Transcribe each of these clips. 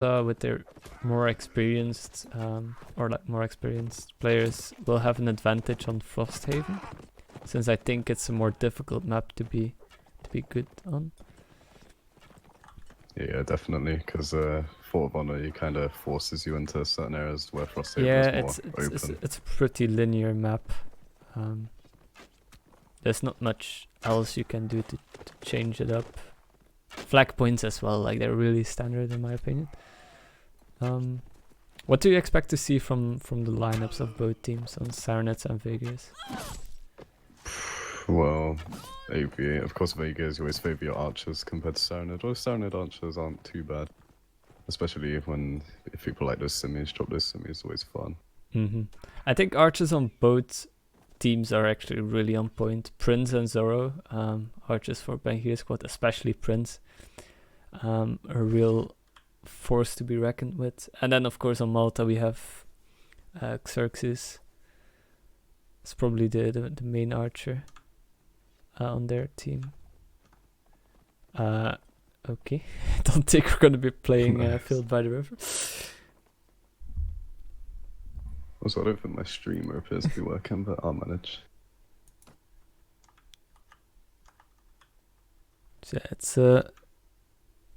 with their more experienced more experienced players will have an advantage on Frosthaven, since I think it's a more difficult map to be good on. Yeah, definitely, because Fort of Honor, you kind of forces you into certain areas where Frosthaven is more open. It's a pretty linear map. There's not much else you can do to change it up. Flag points as well, like they're really standard in my opinion. What do you expect to see from the lineups of both teams on Serenets and Vegas? Well, AV, of course, Vegas, you always favor your archers compared to Serenade. Well, Serenade archers aren't too bad, especially if people like those semis, drop those semis, always fun. I think archers on both teams are actually really on point. Prince and Zoro, archers for Bengiersquad, especially Prince, a real force to be reckoned with. And then of course on Malta we have Xerxes. It's probably the main archer on their team. Okay, I don't think we're going to be playing Field by the River. Also, I don't think my streamer appears to be working, but I'll manage. So yeah, it's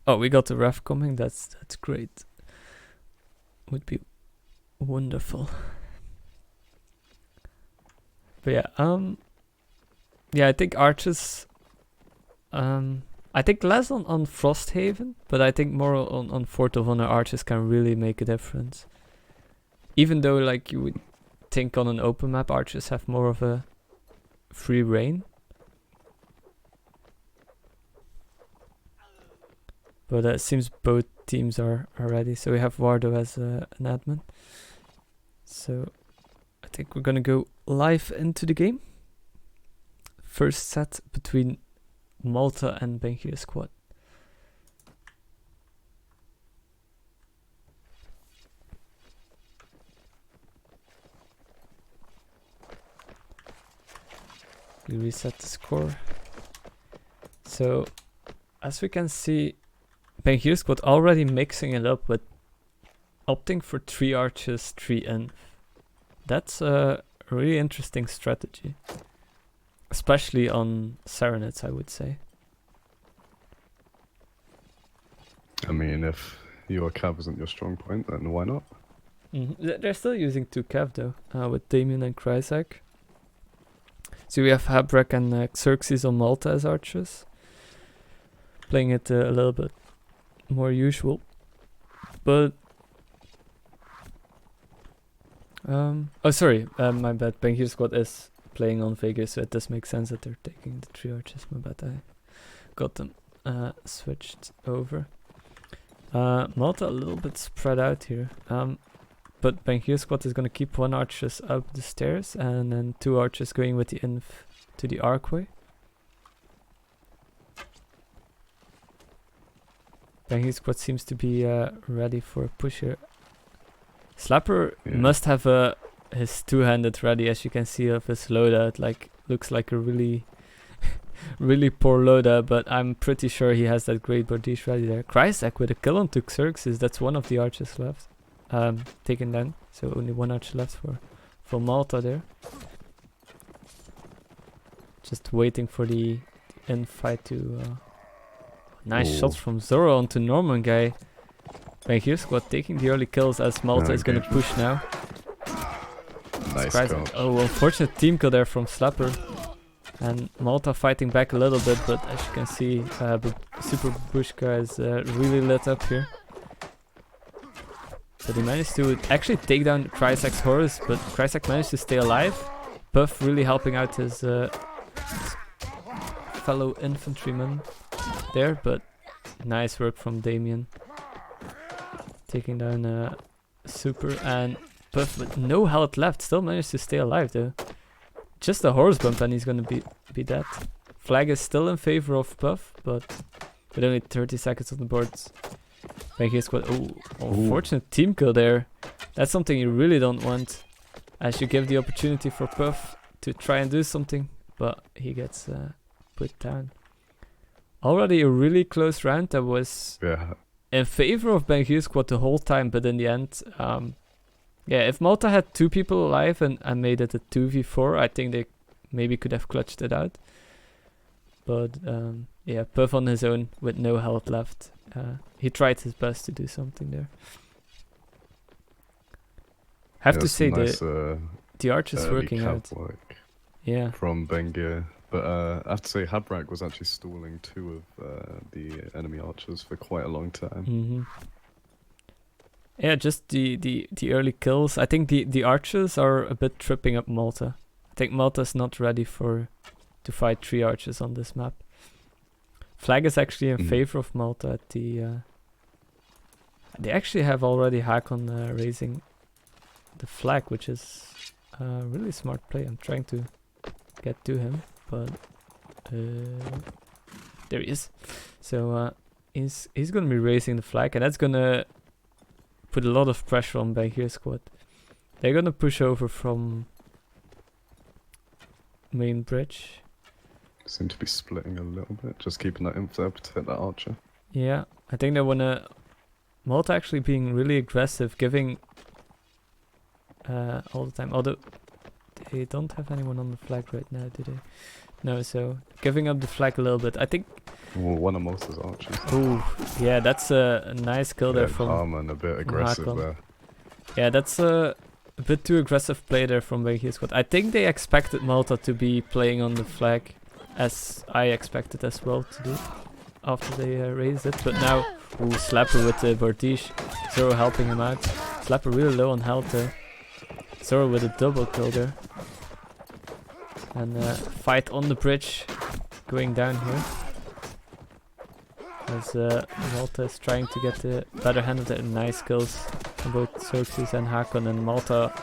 oh, we got the ref coming. That's great. Would be wonderful. But yeah, yeah, I think archers. I think less on Frosthaven, but I think more on Fort of Honor archers can really make a difference. Even though, like, you would think on an open map, archers have more of a free reign. But it seems both teams are ready. So we have Wardo as an admin. So I think we're gonna go live into the game. First set between Malta and Bengiersquad. We reset the score. So as we can see, Bengiersquad already mixing it up with opting for 3 archers, 3 inf. That's a really interesting strategy. Especially on Serenades, I would say. I mean, if your cav isn't your strong point, then why not? They're still using 2 cav though, with Damien and Kryzak. So we have Habrek and Xerxes on Malta as archers. Playing it a little bit more usual. But oh sorry, my bad. Bengiersquad is playing on Vegas, so it does make sense that they're taking the 3 archers. My bad, I got them switched over. Malta a little bit spread out here. But Bengiersquad is gonna keep 1 archers up the stairs and then 2 archers going with the inf to the archway. Bengiersquad seems to be ready for a push here. Slapper must have his 2-handed ready, as you can see of his loadout. Like, looks like a really really poor loadout, but I'm pretty sure he has that great Bordeaux ready there. Kryzak with a kill on to Xerxes. That's one of the archers left. Taken down, so only 1 archer left for Malta there. Just waiting for the infight to nice shots from Zoro onto Norman guy. Bengiersquad taking the early kills as Malta is gonna push now. Nice kill. Oh, unfortunate team kill there from Slapper. And Malta fighting back a little bit, but as you can see, Super Bushka is really lit up here. So they managed to actually take down Kryzak's horse, but Kryzak managed to stay alive. Puff really helping out his fellow infantryman there, but nice work from Damien. Taking down Super, and Puff with no health left still managed to stay alive though. Just a horse bump and he's gonna be dead. Flag is still in favor of Puff, but with only 30 seconds on the boards. Bengiersquad, unfortunate team kill there. That's something you really don't want, as you give the opportunity for Puff to try and do something, but he gets put down. Already a really close round. That was in favor of Bengiersquad the whole time, but in the end, yeah, if Malta had 2 people alive and made it a 2v4, I think they maybe could have clutched it out. But yeah, Puff on his own with no health left. He tried his best to do something there. Have to say nice, the arch is early working cab out. work Yeah. from Bengier. But I have to say, Habrak was actually stalling 2 of the enemy archers for quite a long time. Mm-hmm. Yeah, just the early kills. I think the archers are a bit tripping up Malta. I think Malta's not ready to fight 3 archers on this map. Flag is actually in favor of Malta at the... they actually have already Hakon raising the flag, which is a really smart play. I'm trying to get to him, but there he is. So he's gonna be raising the flag, and that's gonna put a lot of pressure on Bengiersquad. They're gonna push over from main bridge. Seem to be splitting a little bit, just keeping that info to protect that archer. Yeah, I think they wanna... Malta actually being really aggressive, giving all the time. Although they don't have anyone on the flag right now, do they? No, so giving up the flag a little bit. I think... Well, one of Malta's archers. Ooh, yeah, that's a nice kill there from Harman, a bit aggressive Hakon. there. Yeah, that's a bit too aggressive play there from Bengiersquad. I think they expected Malta to be playing on the flag, as I expected as well to do after they raised it. But now, ooh, Slapper with the Bordiche. Zoro helping him out. Slapper really low on health there. Zoro with a double kill there. And fight on the bridge going down here. As Malta is trying to get the better hand of it. Nice kills from both Xerxes and Hakon, and Malta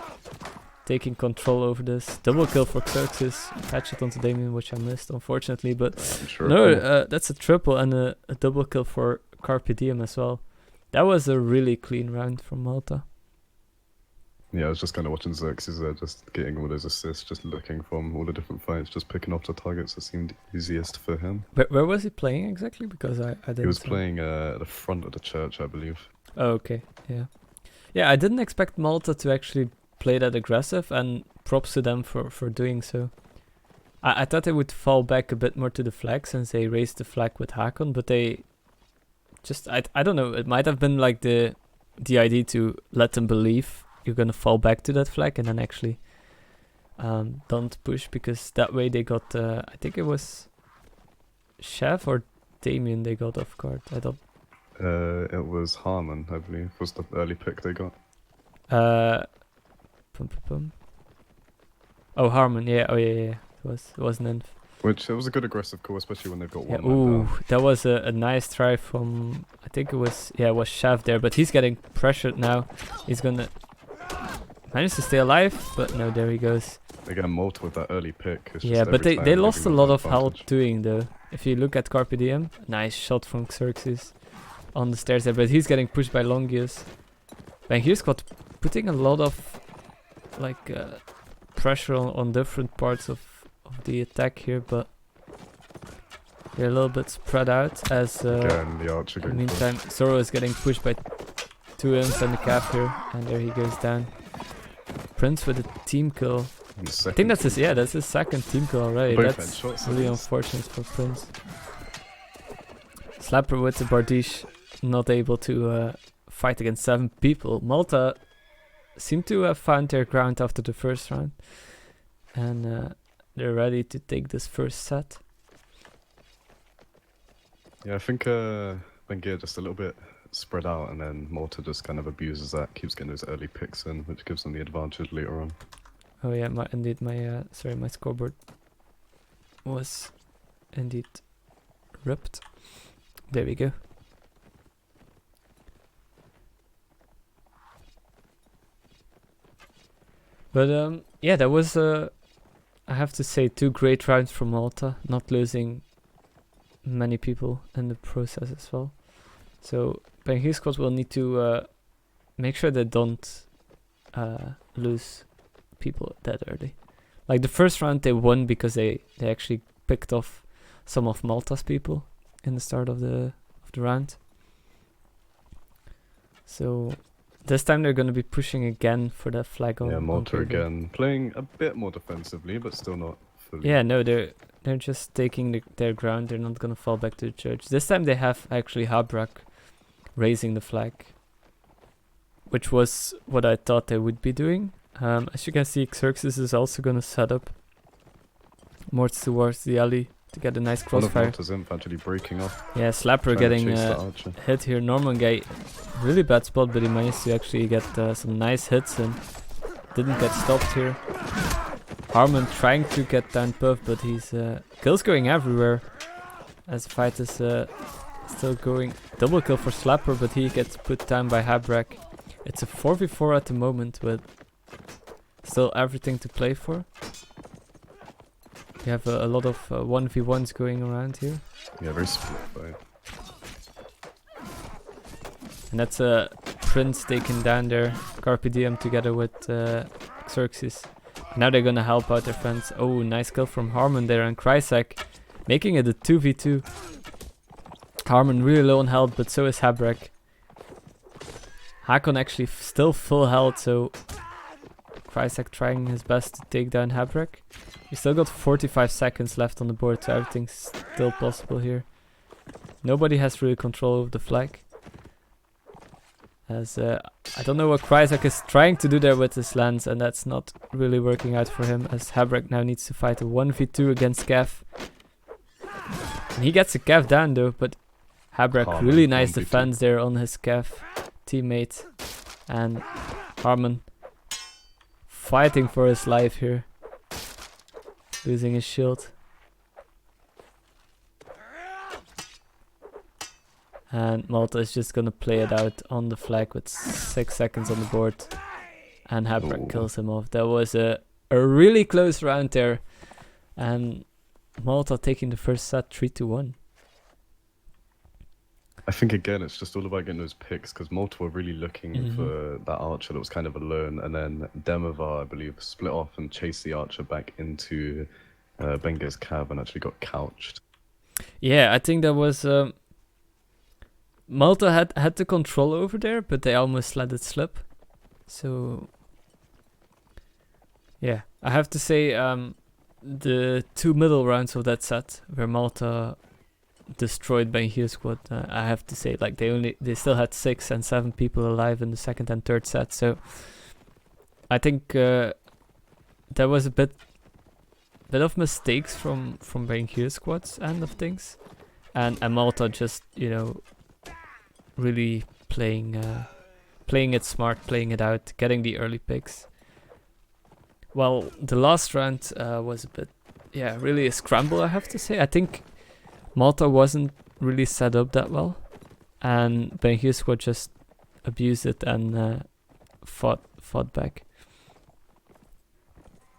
taking control over this. Double kill for Xerxes. Hatchet onto Damien, which I missed unfortunately, but Sure. no, that's a triple and a double kill for Carpe Diem as well. That was a really clean round from Malta. Yeah, I was just kind of watching Xerxes there, just getting all those assists, just looking from all the different fights, just picking off the targets that seemed easiest for him. Where was he playing exactly? Because I didn't... He was playing at the front of the church, I believe. Oh, okay, yeah. Yeah, I didn't expect Malta to actually play that aggressive, and props to them for doing so. I thought they would fall back a bit more to the flag since they raised the flag with Hakon, but they just... I don't know, it might have been like the idea to let them believe you're gonna fall back to that flag and then actually don't push, because that way they got I think it was Chef or Damien they got off guard. I thought it was Harman, I believe, was the early pick they got. Oh, Harman, yeah, it was an inf. Which, it was a good aggressive call, especially when they've got one. Ooh, that was a nice try from, I think it was Chef there, but he's getting pressured now. He's gonna manage to stay alive, but no, there he goes. Again, Malta with that early pick. It's Yeah, just but every they time lost a giving lot them of health advantage. doing though. If you look at Carpe Diem, nice shot from Xerxes on the stairs there, but he's getting pushed by Longius. Bengiersquad putting a lot of like pressure on different parts of the attack here, but they're a little bit spread out as Again, the archer in the getting meantime Zoro is getting pushed by 2 imps and the cap here, and there he goes down. Prince with a team kill. I think that's his second team kill already. Both That's headshots, really at least. unfortunate for Prince. Slapper with the Bardiche, not able to fight against 7 people. Malta seem to have found their ground after the first round, and they're ready to take this first set. Yeah, I think Bengier just a little bit spread out, and then Malta just kind of abuses that, keeps getting those early picks in, which gives them the advantage later on. Oh yeah, my scoreboard was indeed ripped. There we go. But yeah, that was I have to say 2 great rounds from Malta, not losing many people in the process as well. So Bengiersquad will need to make sure they don't lose people that early. Like the first round they won because they actually picked off some of Malta's people in the start of the round. So this time they're gonna be pushing again for that flag on. Yeah, on Malta Craven. again, playing a bit more defensively, but still not fully. Yeah, no, they're just taking their ground. They're not gonna fall back to the church. This time they have actually Habrak raising the flag, which was what I thought they would be doing. As you can see, Xerxes is also gonna set up more towards the alley to get a nice One of crossfire. Malta's imp actually breaking off. Yeah, Slapper trying to getting chase the archer. hit here. Norman guy, really bad spot, but he managed to actually get some nice hits and didn't get stopped here. Harmon trying to get down Puff, but he's kills going everywhere as the fight is still going. Double kill for Slapper, but he gets put down by Habrak. It's a 4v4 at the moment with still everything to play for. You have a lot of 1v1s going around here. Yeah, very split fight. And that's a Prince taken down there. Carpe Diem together with Xerxes. Now they're gonna help out their friends. Oh, nice kill from Harmon there and Krysak, making it a 2v2. Harmon really low on health, but so is Habrak. Hakon actually still full health, so Krysak trying his best to take down Habrak. We still got 45 seconds left on the board, so everything's still possible here. Nobody has really control over the flag. As I don't know what Krysak is trying to do there with his lance, and that's not really working out for him, as Habrak now needs to fight a 1v2 against Gav. And he gets a Gav down though, but Habrak Harmon, really nice 1v2. defense there on his Gav teammate. And Harmon fighting for his life here. Losing his shield. And Malta is just gonna play it out on the flag with 6 seconds on the board. And Habrak Ooh. kills him off. That was a really close round there. And Malta taking the first set 3-1. I think again, it's just all about getting those picks because Malta were really looking Mhm. for that archer that was kind of alone, and then Demovar, I believe, split off and chased the archer back into Bengiersquad and actually got couched. Yeah, I think that was Malta had the control over there, but they almost let it slip. So yeah, I have to say the 2 middle rounds of that set where Malta destroyed Bengiersquad, I have to say, like they still had 6 and 7 people alive in the second and third set. So I think there was a bit of mistakes from Bengiersquad's end of things, and Malta just really playing it smart, playing it out, getting the early picks. Well, the last round was a bit, really a scramble, I have to say. I think Malta wasn't really set up that well, and Bengiersquad just abused it and fought back.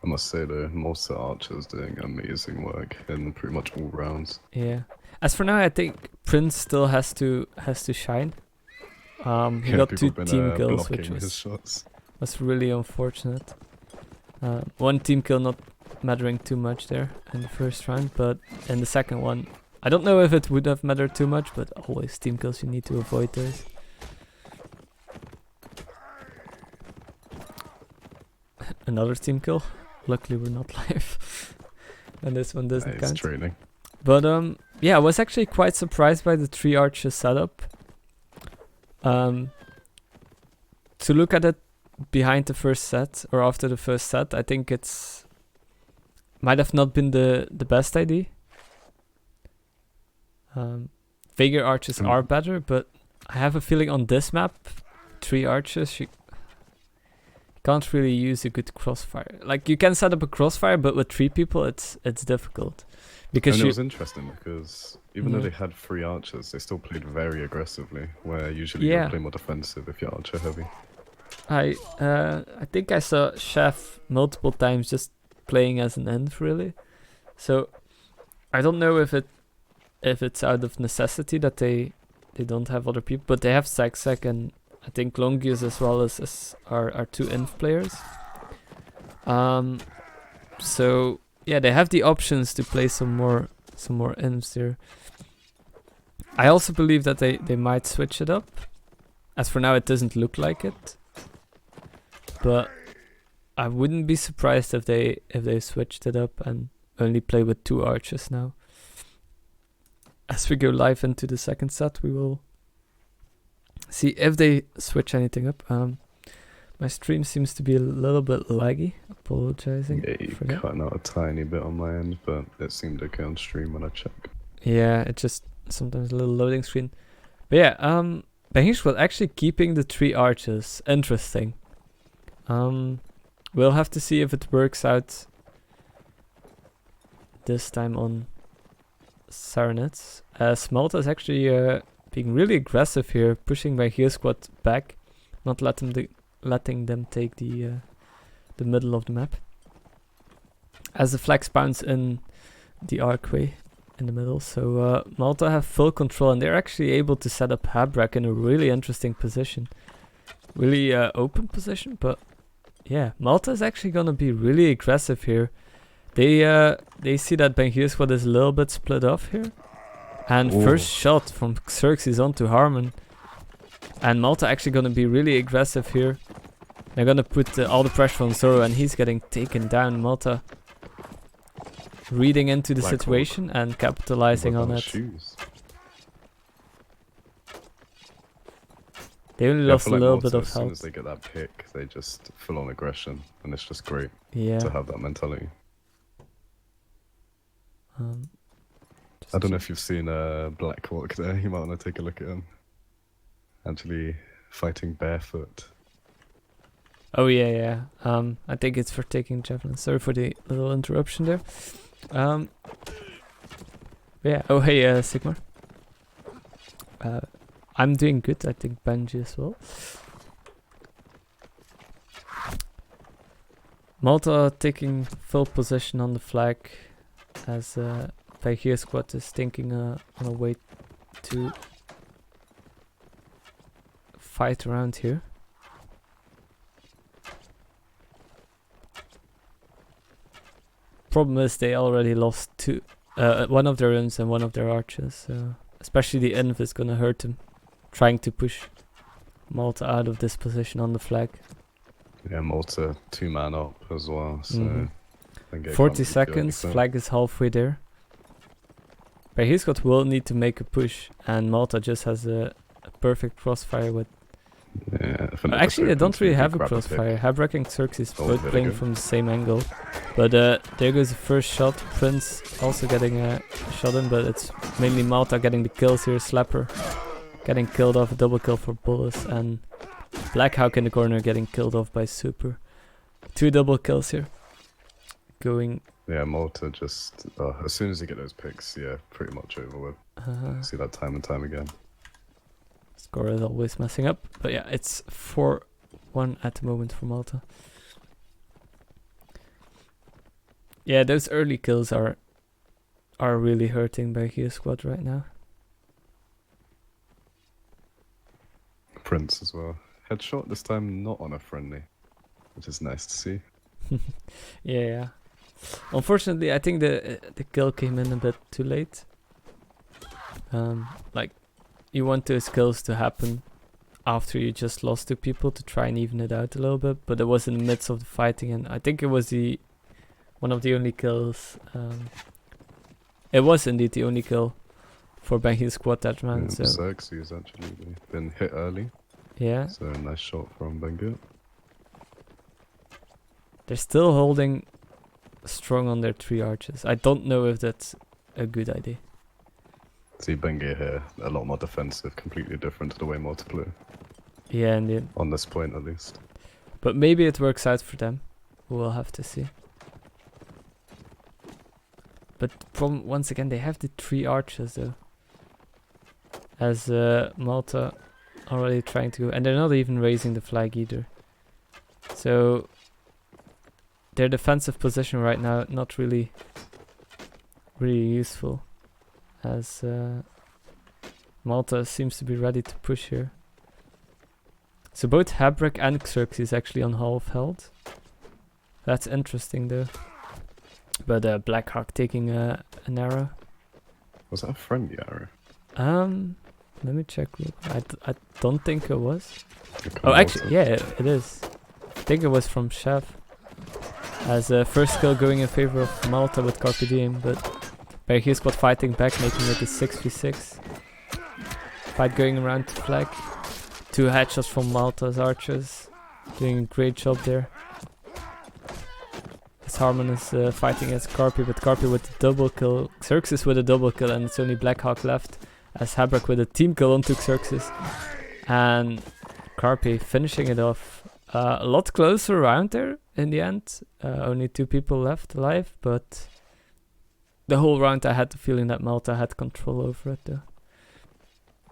I must say though, Malta archers doing amazing work in pretty much all rounds. Yeah. As for now, I think Prince still has to shine. He got 2 people been, team kills, blocking which his was shots. really unfortunate. 1 team kill not mattering too much there in the first round, but in the second one, I don't know if it would have mattered too much, but always team kills, you need to avoid those. Another team kill. Luckily we're not live. And this one doesn't It's count. training. But yeah, I was actually quite surprised by the 3 archer setup. To look at it behind the first set or after the first set, I think it's might have not been the best idea. Bigger archers are better, but I have a feeling on this map, 3 archers, you can't really use a good crossfire. Like, you can set up a crossfire, but with 3 people, it's difficult. Because And it was interesting because even though they had 3 archers, they still played very aggressively, where usually you play more defensive if you're archer heavy. I think I saw Chef multiple times just playing as an inf, really. So I don't know if it's out of necessity that they don't have other people, but they have Saxac and I think Longius as well as are 2 inf players. So yeah, they have the options to play some more infs there. I also believe that they might switch it up As for now, it doesn't look like it. But I wouldn't be surprised if they switched it up and only play with 2 archers now. As we go live into the second set, we will see if they switch anything up. My stream seems to be a little bit laggy. Apologizing Yeah, for you're that. cutting out a tiny bit on my end, but it seemed okay on stream when I checked. Yeah, it just sometimes a little loading screen. But yeah, Bengiersquad actually keeping the 3 archers. Interesting. We'll have to see if it works out this time on Serenades. As Malta is actually being really aggressive here, pushing Bengiersquad back, not letting them take the middle of the map. As the flag spawns in the archway in the middle, so Malta have full control, and they're actually able to set up Habrak in a really interesting position. Really open position, but yeah, Malta is actually gonna be really aggressive here. They see that Bengiersquad is a little bit split off here. And first shot from Xerxes onto Harmon. And Malta actually gonna be really aggressive here. They're gonna put all the pressure on Zoro, and he's getting taken down. Malta reading into the situation and capitalizing on it. Shoes. They only Yeah, I lost a feel like little Malta, bit of as soon as health. they get that pick, they just full on aggression, and it's just great Yeah. to have that mentality. Just I don't know if you've seen Black Hawk there. You might want to take a look at him. Actually fighting barefoot. Oh yeah. I think it's for taking javelin. Sorry for the little interruption there. Yeah. Oh hey, Sigmar. I'm doing good. I think Benji as well. Malta taking full position on the flag, as Bengiersquad is thinking on a way to fight around here. Problem is they already lost one of their runs and one of their archers, so especially the Inv is gonna hurt them, trying to push Malta out of this position on the flag. Yeah, Malta 2-man up as well, so... 40 seconds, flag is halfway there. Bengiersquad will need to make a push, and Malta just has a perfect crossfire with... Yeah, Actually, they don't really have a crossfire. Habrak and Xerxes both playing from the same angle. But there goes the first shot. Prince also getting a shot in, but it's mainly Malta getting the kills here. Slapper getting killed off, a double kill for Bullis, and Blackhawk in the corner getting killed off by Super. 2 double kills here. Going... Yeah, Malta just... as soon as you get those picks, yeah, pretty much over with. See that time and time again. Score is always messing up, but yeah, it's 4-1 at the moment for Malta. Yeah, those early kills are really hurting Bengiersquad right now. Prince as well. Headshot this time not on a friendly, which is nice to see. Yeah. Unfortunately, I think the kill came in a bit too late. Like, you want those kills to happen after you just lost 2 people to try and even it out a little bit, but it was in the midst of the fighting, and I think it was one of the only kills. It was indeed the only kill for Bengiersquad that round. So Xerxes actually been hit early. Yeah. So a nice shot from Bengier. They're still holding strong on their 3 archers. I don't know if that's a good idea. See Bengier here, a lot more defensive, completely different to the way Malta play. Yeah, indeed. On this point at least. But maybe it works out for them. We'll have to see. But once again, they have the 3 archers though. As Malta already trying to go, and they're not even raising the flag either. So their defensive position right now not really useful, as Malta seems to be ready to push here. So both Habrak and Xerxes actually on half health. That's interesting though. But Blackhawk taking an arrow. Was that a friendly arrow? Let me check. I don't think it was. Okay, Oh, actually, Malta. yeah, it is. I think it was from Chef. As a first kill going in favor of Malta with Carpe Diem, but Bengiersquad fighting back, making it a 6v6. Fight going around the flag. 2 headshots from Malta's archers. Doing a great job there. As Harmon is fighting against Carpe, but Carpe with the double kill. Xerxes with a double kill, and it's only Blackhawk left. As Habrak with a team kill onto Xerxes. And Carpe finishing it off. A lot closer around there in the end. Only 2 people left alive, but the whole round I had the feeling that Malta had control over it though.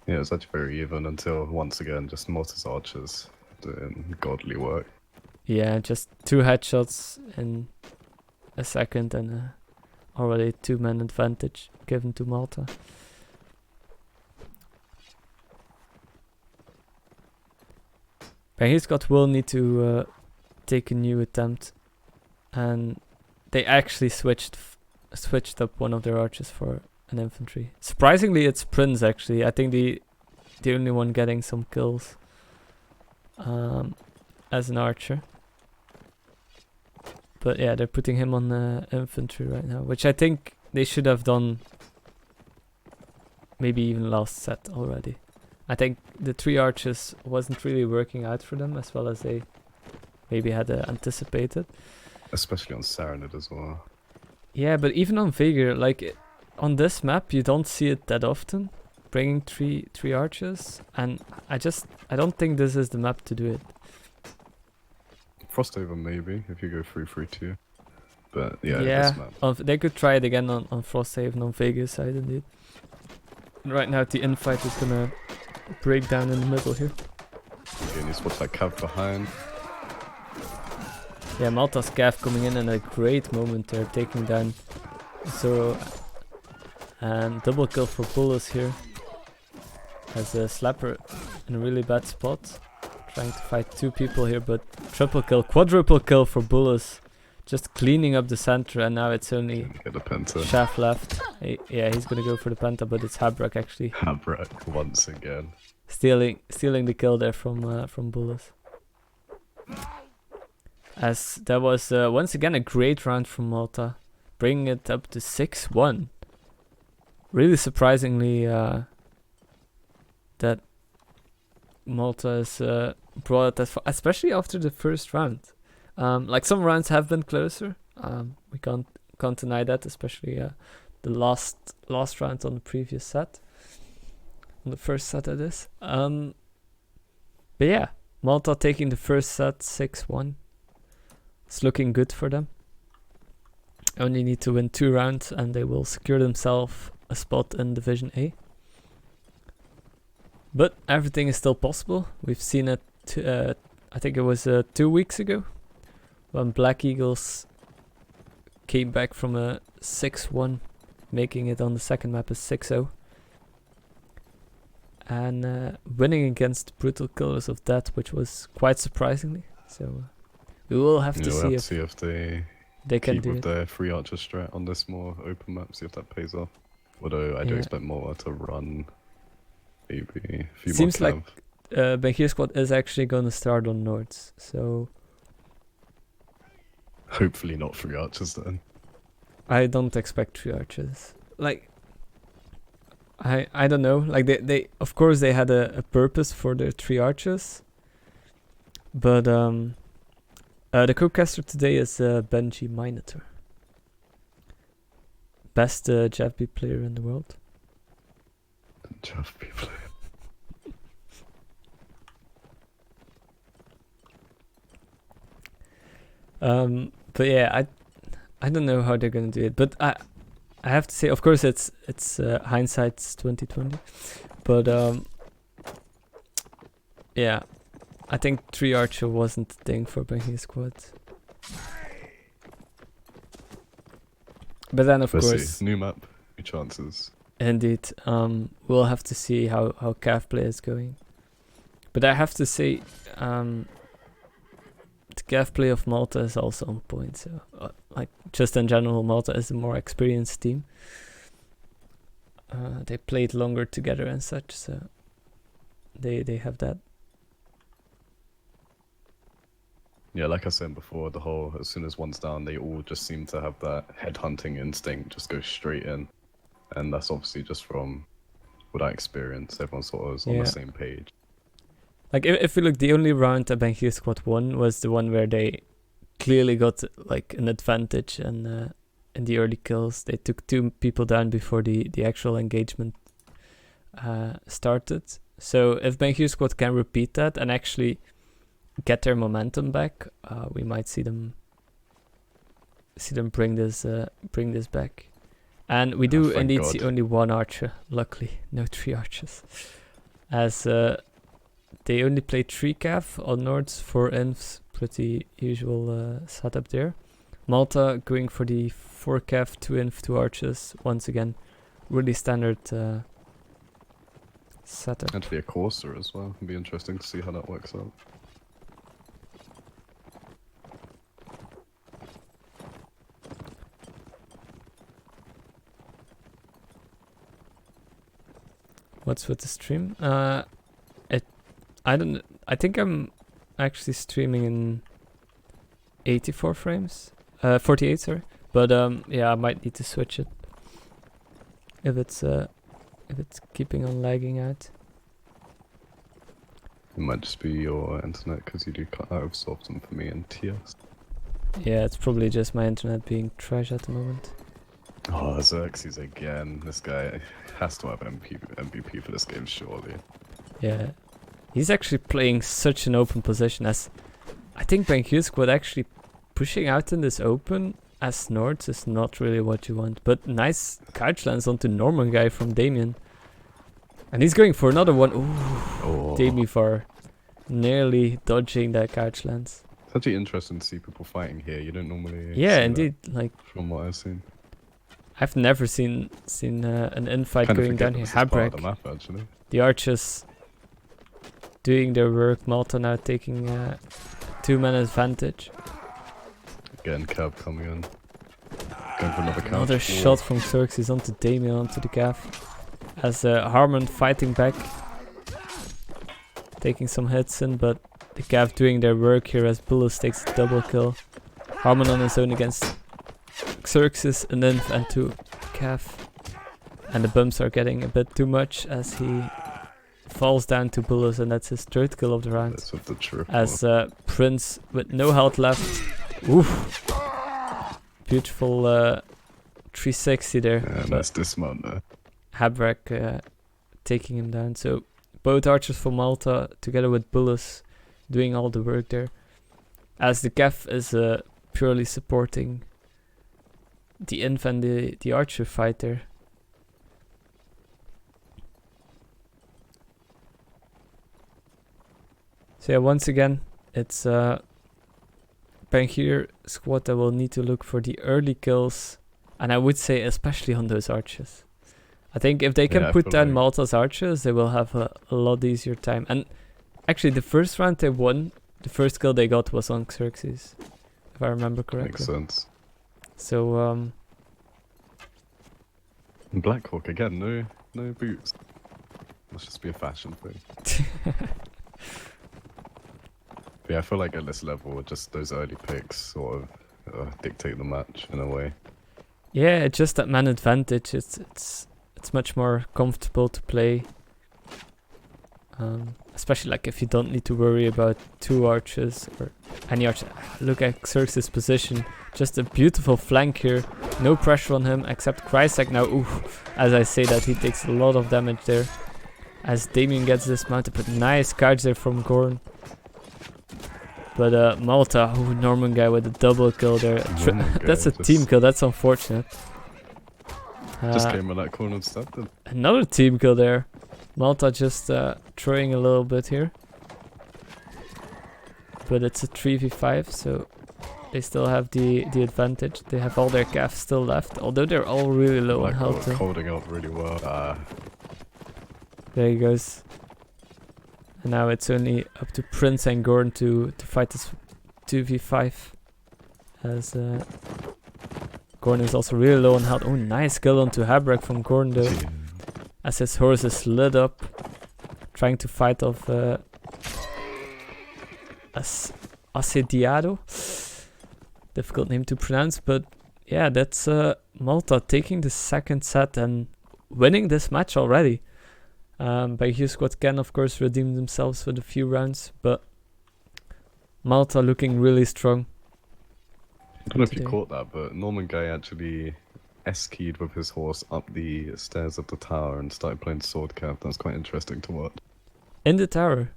Yeah, it was actually very even until once again just Malta's archers doing godly work. Yeah, just 2 headshots in a second and already 2-man advantage given to Malta. Bengiersquad will need to take a new attempt, and they actually switched up one of their archers for an infantry. Surprisingly, it's Prince actually. I think the only one getting some kills as an archer. But yeah, they're putting him on infantry right now, which I think they should have done maybe even last set already. I think the 3 archers wasn't really working out for them as well as they maybe had anticipated. Especially on Serenade as well. Yeah, but even on Vega, like on this map, you don't see it that often. Bringing three archers, and I don't think this is the map to do it. Frosthaven maybe, if you go 3-3-2. But yeah, Yeah, this map. they could try it again on Frosthaven on Vegas side indeed. Right now the infight is gonna break down in the middle here. Again, you spot that cav behind. Yeah, Malta's Cav coming in a great moment there, taking down Zoro. And double kill for Bullis here. As a Slapper in a really bad spot. Trying to fight 2 people here, but triple kill, quadruple kill for Bullis. Just cleaning up the center, and now it's only Get the penta. Chef left. Yeah, he's gonna go for the penta, but it's Habrak actually Habrak once again. stealing the kill there from Bullis. As that was once again a great round from Malta, bringing it up to 6-1. Really surprisingly that Malta is brought it that far, especially after the first round. Like some rounds have been closer. We can't deny that, especially the last round on the previous set, on the first set of this. But yeah, Malta taking the first set 6-1. It's looking good for them. Only need to win 2 rounds and they will secure themselves a spot in Division A. But everything is still possible. We've seen it, I think it was 2 weeks ago, when Black Eagles came back from a 6-1, making it on the second map a 6-0. And winning against Brutal Killers of Death, which was quite surprisingly. So we will have to see if they can keep do with it. their 3 archer strat on this more open map, see if that pays off. Although I do Yeah. expect more to run maybe a few Seems more like Bengiersquad is actually going to start on Nords, so hopefully not 3 archers then. I don't expect 3 archers. Like, I don't know. Like they of course they had a purpose for their 3 archers, but the co-caster today is Benji Minotaur, best JFB player in the world. Just people. But yeah, I don't know how they're gonna do it, but I have to say, of course, it's hindsight's 2020, but yeah, I think 3 archer wasn't the thing for Bengiersquad. But then of Let's course, see. New map, new chances. indeed, we'll have to see how Cav play is going. But I have to say, the Cav play of Malta is also on point. So, like, just in general, Malta is a more experienced team. They played longer together and such, so they have that. Yeah, like I said before, the whole, as soon as one's down, they all just seem to have that headhunting instinct, just go straight in. And that's obviously just from what I experienced. Everyone sort of was on the same page. Like, if we look, the only round that Bengiersquad won was the one where they clearly got, like, an advantage and in the early kills. They took 2 people down before the actual engagement started. So if Bengiersquad can repeat that and actually get their momentum back, we might see them bring this back. And we do indeed see only 1 archer. Luckily, no 3 archers, as they only play 3 cav on Nords, 4 infs. Pretty usual setup there. Malta going for the 4 cav, 2 inf, 2 archers. Once again, really standard setup. Actually, a courser as well. It'd be interesting to see how that works out. What's with the stream? I think I'm actually streaming in 84 frames. 48, sorry. But yeah, I might need to switch it if it's keeping on lagging out. It might just be your internet, because you do cut out so often for me and TS. Yeah, it's probably just my internet being trash at the moment. Oh, Xerxes again. This guy has to have MVP for this game, surely. Yeah. He's actually playing such an open position, as I think Bengiersquad actually pushing out in this open as Nords is not really what you want. But nice couch lands onto Norman guy from Damien. And he's going for another one. Ooh, Demivar nearly dodging that couch lance. It's actually interesting to see people fighting here. You don't normally see indeed. Like, from what I've seen. I've never seen an infight going down here. Habrek. The archers doing their work. Malta now taking 2-man advantage. Again, Cab coming in. Going for another couch. Another shot from Xerxes onto Damien, onto the gaff. As Harmon fighting back. Taking some hits in, but the gaff doing their work here as Bullis takes a double kill. Harmon on his own against Xerxes, an inf and 2 calf. And the bumps are getting a bit too much as he falls down to Bullis, and that's his 3rd kill of the round. That's with the triple. As Prince with no health left. Oof. Beautiful 360 there. Yeah, nice dismount there. Habrek taking him down. So both archers for Malta together with Bullis doing all the work there. As the gaff is purely supporting the inf and the archer fight there. So yeah, once again, it's Bengiersquad that will need to look for the early kills, and I would say especially on those archers. I think if they can put down Malta's archers, they will have a lot easier time. And actually, the first round they won, the first kill they got was on Xerxes, if I remember correctly. Makes sense. So Blackhawk again, no boots. Must just be a fashion thing. Yeah, I feel like at this level, just those early picks sort of dictate the match in a way. Yeah, it's just that man advantage. It's much more comfortable to play. Especially like if you don't need to worry about 2 archers or any archer. Look at Xerxes' position. Just a beautiful flank here. No pressure on him except Krysak now. Ooh, as I say that, he takes a lot of damage there. As Damien gets dismounted, but nice couch there from Gorn. But Malta, Norman guy with a double kill there. That's a team kill, that's unfortunate. Just came in that corner and stabbed him. Another team kill there. Malta just throwing a little bit here. But it's a 3v5, so they still have the advantage. They have all their calves still left, although they're all really low on health. Holding out really well. There he goes. And now it's only up to Prince and Gorn to fight this 2v5. As Gorn is also really low on health. Oh, nice kill onto Habrek from Gorn though. As his horse is lit up. trying to fight off Assediado. Difficult name to pronounce, but yeah, that's Malta taking the second set and winning this match already. Bengiersquad can of course redeem themselves with a few rounds, but Malta looking really strong. I don't know if you today. caught that, but Norman Guy actually S-keyed with his horse up the stairs of the tower and started playing sword cap. That's quite interesting to watch. In the tower.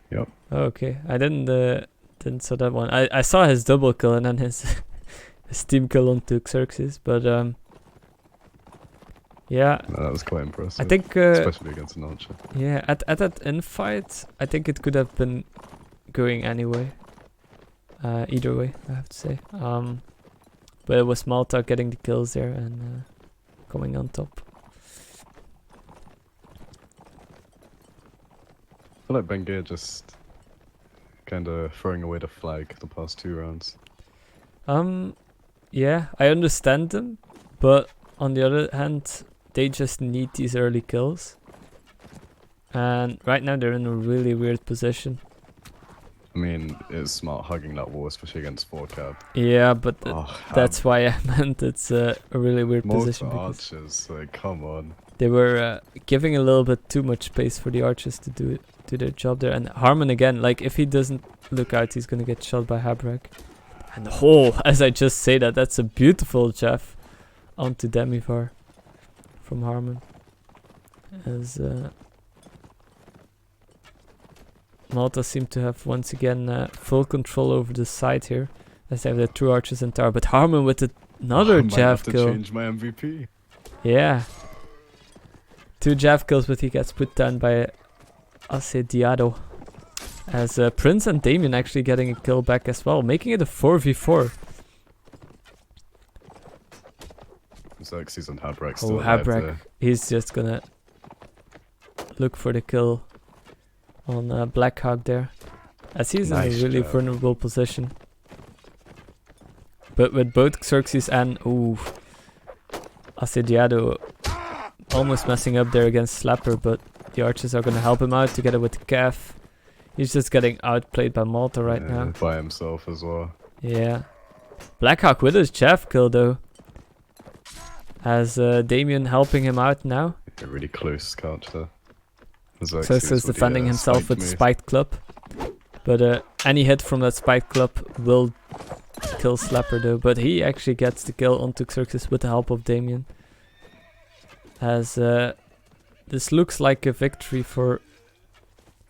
Yep. Oh, okay, I didn't saw that one. I saw his double kill and then his his team kill onto Xerxes, but yeah, No, that was quite impressive. I think especially against an archer. yeah, at that infight, I think it could have been going anyway. Either way, I have to say. But it was Malta getting the kills there and coming on top. I feel like Bengier just kind of throwing away the flag the past 2 rounds. Yeah, I understand them, but on the other hand, they just need these early kills. And right now they're in a really weird position. I mean, it's smart hugging that wall, especially against 4 cap. Yeah, but that's Have why I meant it's a really weird Malta position because archers, like, come on. they were giving a little bit too much space for the archers to do their job there. And Harmon again, like if he doesn't look out, he's gonna get shot by Habrak. And as I just say that, that's a beautiful Jeff onto Demivar from Harmon. As Malta seem to have once again full control over the side here, as they have their 2 archers in tower. But Harmon with another I might Jav have to kill. change my MVP. Yeah. 2 Jav kills, but he gets put down by Assediado. As Prince and Damien actually getting a kill back as well, making it a 4v4. Xerxes and Habrak Oh, still alive Habrak. there. He's just gonna look for the kill on Blackhawk there. As he's Nice in a really job. vulnerable position. But with both Xerxes and Assediado almost messing up there against Slapper, but the archers are gonna help him out together with Kev. He's just getting outplayed by Malta right now. By himself as well. Yeah. Blackhawk with his Jeff kill though. As Damien helping him out now. A really close couch there. Xerxes is with the, defending himself spiked with the move. spiked club. But any hit from that spiked club will kill Slapper though. But he actually gets the kill onto Xerxes with the help of Damien. As this looks like a victory for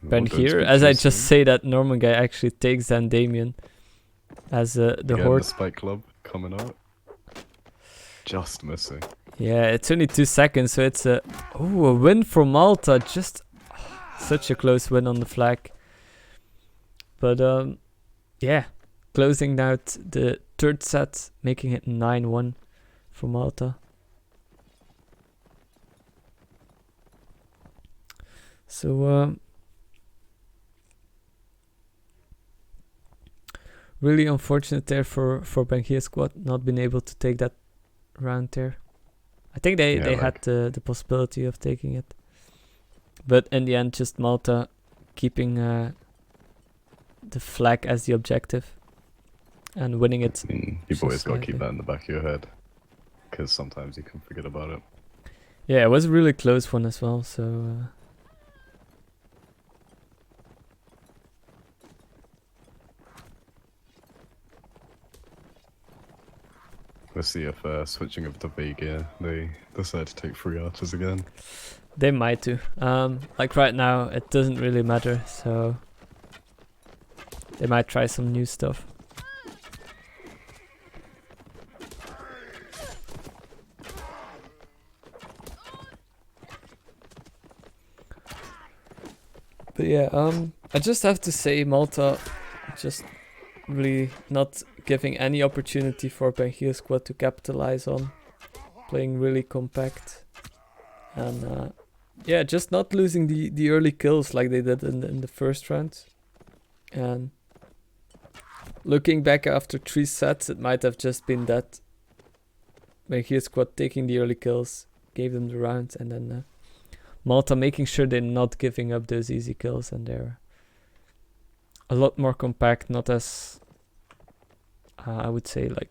Ben Don't here. speak As too I just soon. say that Norman guy actually takes down Damien. As the Again, horde. the spike club coming out. Just missing. Yeah, it's only 2 seconds, so it's a win for Malta. Just such a close win on the flag. But yeah, closing out the 3rd set, making it 9-1 for Malta. So really unfortunate there for Bengiersquad not being able to take that round there. I think they had the possibility of taking it. But in the end, just Malta keeping the flag as the objective and winning it. I mean, you've always Just got to keep slightly. that in the back of your head. Because sometimes you can forget about it. Yeah, it was a really close one as well, so... Let's see if switching over to Vegia, they decide to take 3 archers again. They might do. Like right now, it doesn't really matter, so... They might try some new stuff. But yeah, I just have to say Malta just really not giving any opportunity for Bengiersquad to capitalize on. Playing really compact. And yeah, just not losing the early kills like they did in the first round. And looking back after 3 sets, it might have just been that Bengiersquad taking the early kills, gave them the round, and then Malta making sure they're not giving up those easy kills, and they're a lot more compact, not as I would say, like,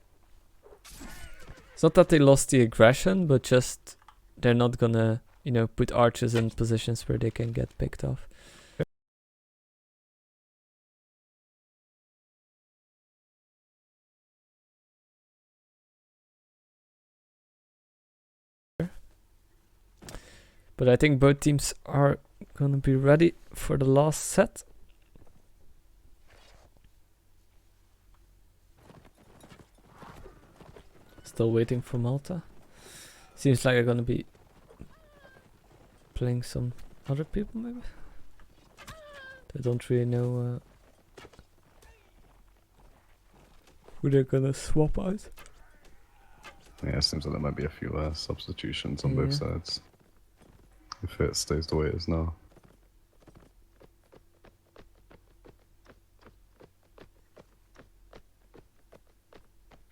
it's not that they lost the aggression, but just they're not gonna, you know, put archers in positions where they can get picked off. But I think both teams are gonna be ready for the last set. Still waiting for Malta. Seems like they're gonna be playing some other people, maybe. They don't really know who they're gonna swap out. Yeah, it seems like there might be a few substitutions on both sides. If it stays the way it is now.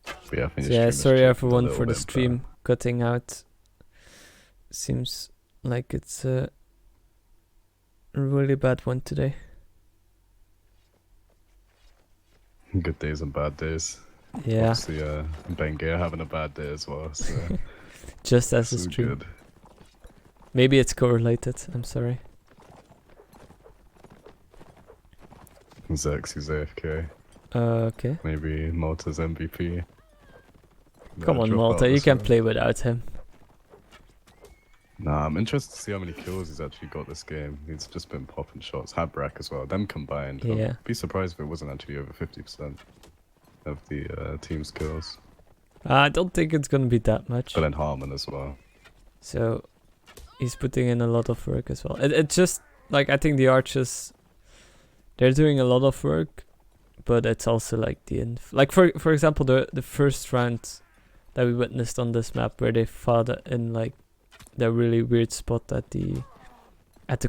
But yeah, I think So yeah, sorry everyone for the bit stream cutting out. Seems like it's a really bad one today. Good days and bad days. Yeah, Obviously, Bengier having a bad day as well. So just as a so stream. good. Maybe it's correlated. I'm sorry. Xerxes AFK. Okay. Maybe Malta's MVP. Come on, Drop Malta. out You this can round. play without him. Nah, I'm interested to see how many kills he's actually got this game. He's just been popping shots. Habrak as well. Them combined. Yeah. I'd be surprised if it wasn't actually over 50% of the team's kills. I don't think it's gonna be that much. Glenn Harmon as well. So he's putting in a lot of work as well. It's just like, I think the archers, they're doing a lot of work, but it's also like the like for example the first round that we witnessed on this map where they fought in like the really weird spot at the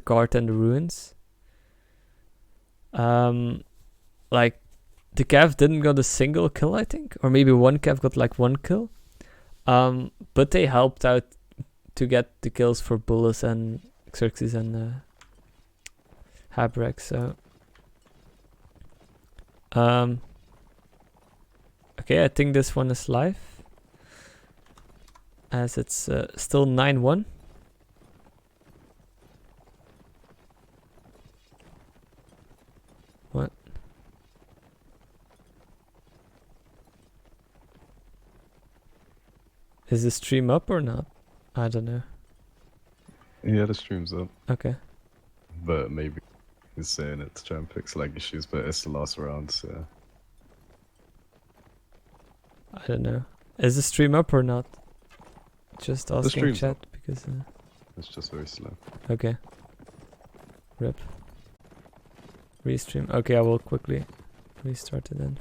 cart and the ruins. Like the Cav didn't got a single kill, I think, or maybe one Cav got like one kill. But they helped out to get the kills for Bullis and Xerxes and Habrak. So okay, I think this one is live, as it's still 9-1. What? Is the stream up or not? I don't know. Yeah, the stream's up. Okay. But maybe he's saying it to try and fix lag issues, but it's the last round, so... I don't know. Is the stream up or not? Just asking stream's chat up. because... It's just very slow. Okay. Rip. Restream. Okay, I will quickly restart it then.